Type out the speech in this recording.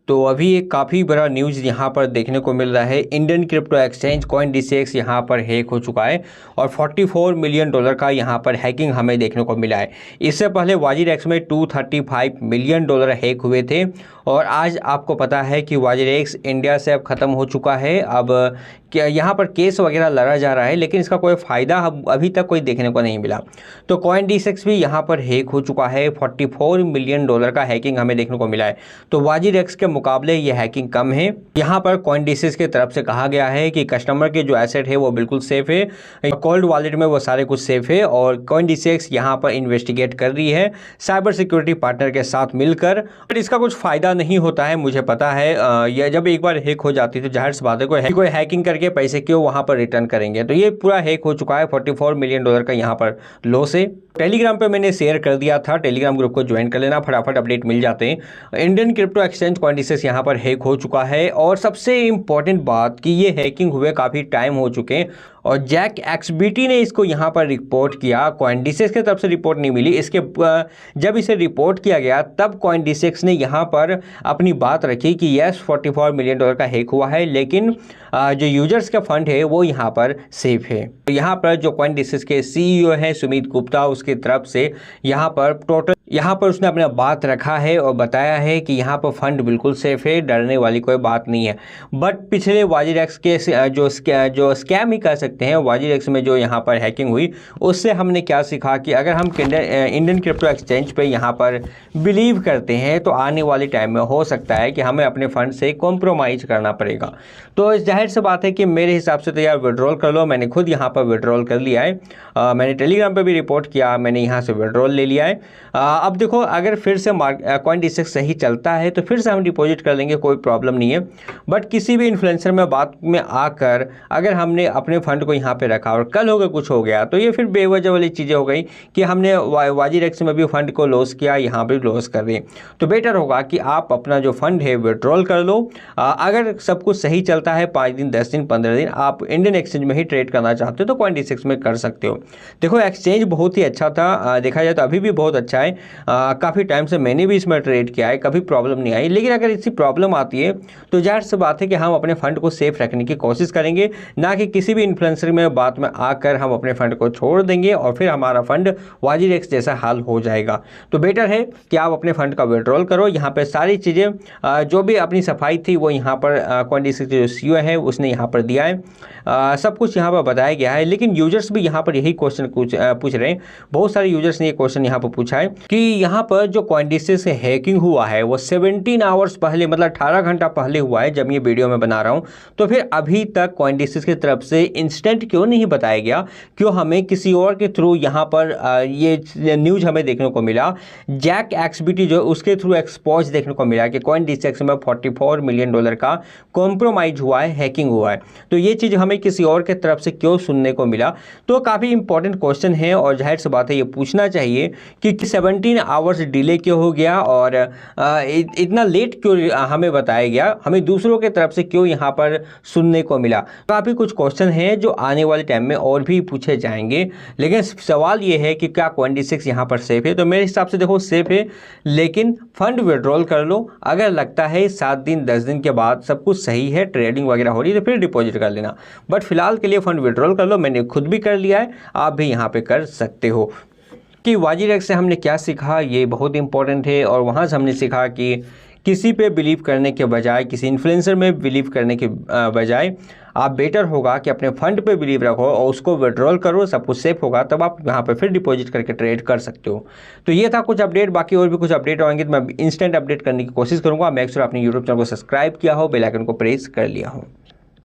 तो अभी एक काफ़ी बड़ा न्यूज़ यहाँ पर देखने को मिल रहा है। इंडियन क्रिप्टो एक्सचेंज CoinDCX यहाँ पर हैक हो चुका है और $44 मिलियन का यहाँ पर हैकिंग हमें देखने को मिला है। इससे पहले WazirX में $235 मिलियन हैक हुए थे और आज आपको पता है कि WazirX इंडिया से अब ख़त्म हो चुका है। अब क्या यहाँ पर केस वगैरह लड़ा जा रहा है, लेकिन इसका कोई फ़ायदा अभी तक कोई देखने को नहीं मिला। तो CoinDCX भी यहाँ पर हैक हो चुका है। $44 मिलियन का हैकिंग हमें देखने को मिला है। तो WazirX के मुकाबले ये हैकिंग कम है। यहाँ पर CoinDCX की तरफ से कहा गया है कि कस्टमर के जो एसेट है वो बिल्कुल सेफ है, कोल्ड वॉलेट में वो सारे कुछ सेफ है और CoinDCX यहाँ पर इन्वेस्टिगेट कर रही है साइबर सिक्योरिटी पार्टनर के साथ मिलकर। बट इसका कुछ फ़ायदा नहीं होता है, मुझे पता है। यह जब एक बार हैक हो जाती है तो जाहिर सी बात है कोई हैकिंग करके पैसे क्यों वहाँ पर रिटर्न करेंगे। तो ये पूरा हैक हो चुका है। $44 मिलियन का यहाँ पर लॉस है। टेलीग्राम पे मैंने शेयर कर दिया था, टेलीग्राम ग्रुप को ज्वाइन कर लेना, फटाफट अपडेट मिल जाते हैं। इंडियन क्रिप्टो एक्सचेंज CoinDCX यहाँ पर हैक हो चुका है और सबसे इम्पॉर्टेंट बात कि ये हैकिंग हुए काफ़ी टाइम हो चुके हैं और जैक XBT ने इसको यहाँ पर रिपोर्ट किया। CoinDCX की तरफ से रिपोर्ट नहीं मिली। इसके जब इसे रिपोर्ट किया गया तब CoinDCX ने यहाँ पर अपनी बात रखी कि यस $44 मिलियन का हैक हुआ है, लेकिन जो यूजर्स का फंड है वो यहाँ पर सेफ है। तो यहाँ पर जो CoinDCX के CEO हैं सुमित गुप्ता, उसकी तरफ से यहाँ पर उसने अपना बात रखा है और बताया है कि यहाँ पर फंड बिल्कुल सेफ है, डरने वाली कोई बात नहीं है। बट पिछले WazirX के जो स्कैम ही कह सकते हैं, WazirX में जो यहाँ पर हैकिंग हुई उससे हमने क्या सीखा कि अगर हम इंडियन क्रिप्टो एक्सचेंज पे यहाँ पर बिलीव करते हैं तो आने वाले टाइम में हो सकता है कि हमें अपने फंड से कॉम्प्रोमाइज़ करना पड़ेगा। तो जाहिर सी बात है कि मेरे हिसाब से तो यार विड्रॉल कर लो। मैंने खुद यहाँ पर विड्रॉल कर लिया है। मैंने टेलीग्राम पे भी रिपोर्ट किया, मैंने यहाँ से विड्रॉल ले लिया है। अब देखो, अगर फिर से CoinDCX सही चलता है तो फिर से हम डिपॉजिट कर लेंगे, कोई प्रॉब्लम नहीं है। बट किसी भी इन्फ्लुएंसर में बात में आकर अगर हमने अपने फंड को यहाँ पे रखा और कल होकर कुछ हो गया तो ये फिर बेवजह वाली चीज़ें हो गई कि हमने WazirX में भी फंड को लॉस किया, यहाँ भी लॉस कर रहे हैं। तो बेटर होगा कि आप अपना जो फंड है विड्रॉल कर लो। अगर सब कुछ सही चलता है 5 दिन 10 दिन 15 दिन आप इंडियन एक्सचेंज में ही ट्रेड करना चाहते हो तो CoinDCX में कर सकते हो। देखो, एक्सचेंज बहुत ही अच्छा था, देखा जाए तो अभी भी बहुत अच्छा है। काफ़ी टाइम से मैंने भी इसमें ट्रेड किया है, कभी प्रॉब्लम नहीं आई। लेकिन अगर इसी प्रॉब्लम आती है तो जाहिर सी बात है कि हम अपने फंड को सेफ रखने की कोशिश करेंगे, ना कि किसी भी इन्फ्लुएंसर में बात में आकर हम अपने फंड को छोड़ देंगे और फिर हमारा फंड WazirX जैसा हाल हो जाएगा। तो बेटर है कि आप अपने फंड का विड्रॉल करो। यहाँ पर सारी चीज़ें जो भी अपनी सफाई थी वो यहाँ पर CoinDCX जो CEO है उसने यहाँ पर दिया है, सब कुछ यहाँ पर बताया गया है। लेकिन यूजर्स भी यहाँ पर यही क्वेश्चन पूछ रहे हैं। बहुत सारे यूजर्स ने ये क्वेश्चन यहाँ पर पूछा है कि यहाँ पर जो CoinDCX से हैकिंग हुआ है वो 17 आवर्स पहले, मतलब 18 घंटा पहले हुआ है जब ये वीडियो मैं बना रहा हूँ। तो फिर अभी तक CoinDCX की तरफ से इंस्टेंट क्यों नहीं बताया गया? क्यों हमें किसी और के थ्रू यहाँ पर ये न्यूज़ हमें देखने को मिला? जैक XBT जो उसके थ्रू एक्सपोज देखने को मिला कि CoinDCX में $44 मिलियन का कॉम्प्रोमाइज हुआ है, हैकिंग हुआ है। तो ये चीज़ हमें किसी और के तरफ से क्यों सुनने को मिला? तो काफ़ी इंपॉर्टेंट क्वेश्चन है और जाहिर सी बात है ये पूछना चाहिए कि 17 आवर्स डिले क्यों हो गया और इतना लेट क्यों हमें बताया गया, हमें दूसरों के तरफ से क्यों यहाँ पर सुनने को मिला। काफ़ी कुछ क्वेश्चन हैं जो आने वाले टाइम में और भी पूछे जाएंगे। लेकिन सवाल ये है कि क्या CoinDCX यहाँ पर सेफ है? तो मेरे हिसाब से देखो सेफ है, लेकिन फंड विड्रॉल कर लो। अगर लगता है 7 दिन 10 दिन के बाद सब कुछ सही है, ट्रेडिंग वगैरह हो रही है तो फिर डिपॉजिट कर लेना। बट फिलहाल के लिए फंड विड्रॉल कर लो। मैंने खुद भी कर लिया है, आप भी यहाँ पे कर सकते हो। कि WazirX से हमने क्या सीखा ये बहुत इंपॉर्टेंट है और वहाँ से हमने सीखा कि किसी पे बिलीव करने के बजाय, किसी इन्फ्लुएंसर में बिलीव करने के बजाय आप बेटर होगा कि अपने फंड पे बिलीव रखो और उसको विड्रॉल करो, सब कुछ सेफ होगा तब आप यहाँ पे फिर डिपॉजिट करके ट्रेड कर सकते हो। तो ये था कुछ अपडेट। बाकी और भी कुछ अपडेट आएंगे तो मैं इंस्टेंट अपडेट करने की कोशिश करूँगा। मेक श्योर आपने यूट्यूब चैनल को सब्सक्राइब किया हो, बेल आइकन को प्रेस कर लिया हो।